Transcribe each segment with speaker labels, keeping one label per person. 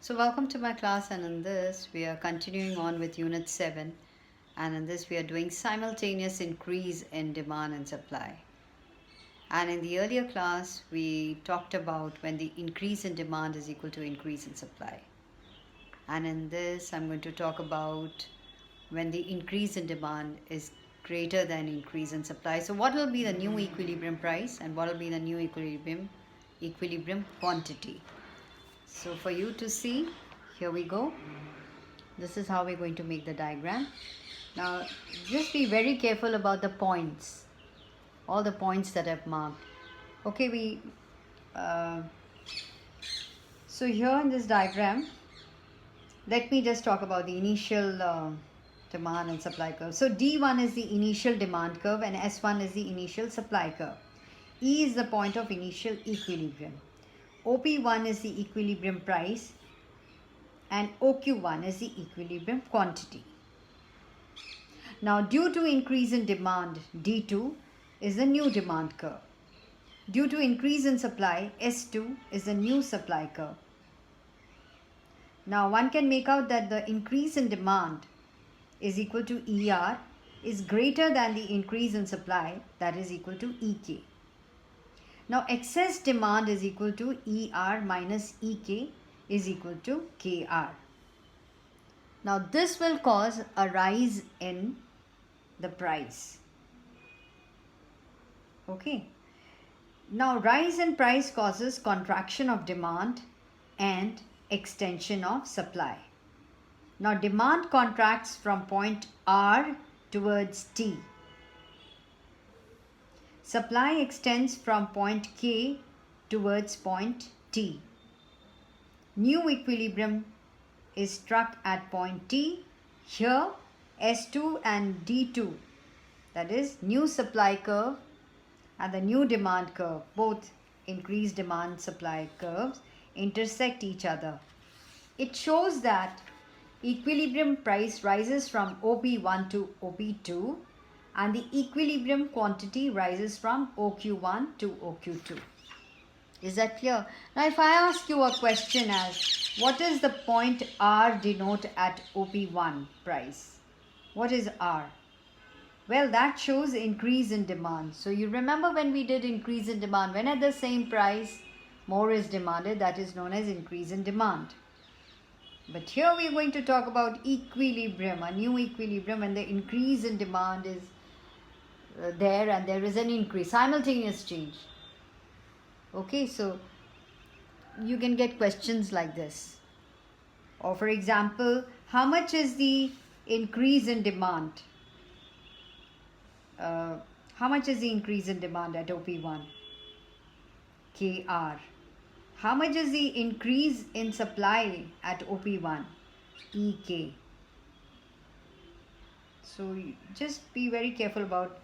Speaker 1: So welcome to my class, and in this we are continuing on with unit 7, and in this we are doing simultaneous increase in demand and supply. And in the earlier class we talked about when the increase in demand is equal to increase in supply. And in this I'm going to talk about when the increase in demand is greater than increase in supply. So what will be the new equilibrium price and what will be the new equilibrium quantity? So for you to see, here we go. This is how we're going to make the diagram. Now just be very careful about the points, all the points that I've marked. Okay, so here in this diagram, let me just talk about the initial demand and supply curve. So D1 is the initial demand curve and S1 is the initial supply curve. E is the point of initial equilibrium. OP1 is the equilibrium price and OQ1 is the equilibrium quantity. Now due to increase in demand, D2 is the new demand curve. Due to increase in supply, S2 is the new supply curve. Now one can make out that the increase in demand is equal to ER is greater than the increase in supply, that is equal to EK. Now excess demand is equal to ER minus EK is equal to KR. Now this will cause a rise in the price. Okay. Now rise in price causes contraction of demand and extension of supply. Now demand contracts from point R towards T. Supply extends from point K towards point T. New equilibrium is struck at point T. Here S2 and D2, that is new supply curve and the new demand curve, both increased demand supply curves, intersect each other. It shows that equilibrium price rises from OP1 to OP2 and the equilibrium quantity rises from OQ1 to OQ2. Is that clear? Now if I ask you a question as what is the point R denote at OP1 price? What is R? Well, that shows increase in demand. So you remember when we did increase in demand, when at the same price more is demanded, that is known as increase in demand. But here we are going to talk about equilibrium, a new equilibrium when the increase in demand is there and there is an increase, simultaneous change. Okay, so you can get questions like this. Or for example, how much is the increase in demand? How much is the increase in demand at OP1? KR. How much is the increase in supply at OP1? EK. So just be very careful about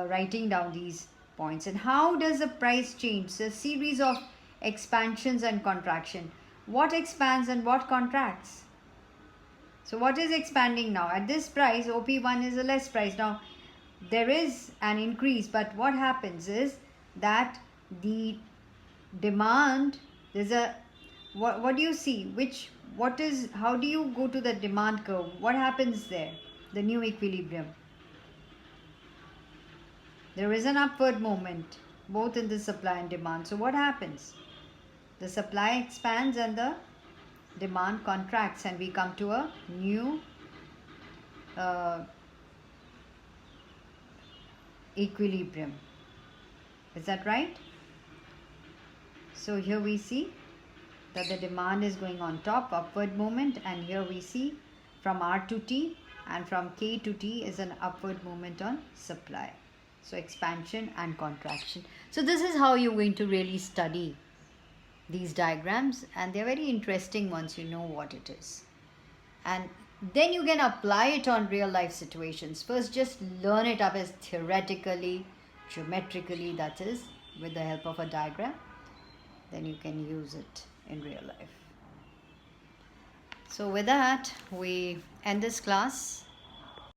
Speaker 1: writing down these points. And how does the price change? So a series of expansions and contraction. What expands and what contracts? So what is expanding now? At this price, OP1 is a less price. Now there is an increase, but what happens is that the demand, there's a, what do you see? How do you go to the demand curve? What happens there? The new equilibrium. There is an upward movement both in the supply and demand. So what happens? The supply expands and the demand contracts and we come to a new equilibrium. Is that right? So here we see that the demand is going on top, upward movement, and here we see from R to T and from K to T is an upward movement on supply. So expansion and contraction. So this is how you're going to really study these diagrams, and they're very interesting once you know what it is. And then you can apply it on real life situations. First just learn it up as theoretically, geometrically, that is with the help of a diagram. Then you can use it in real life. So with that we end this class.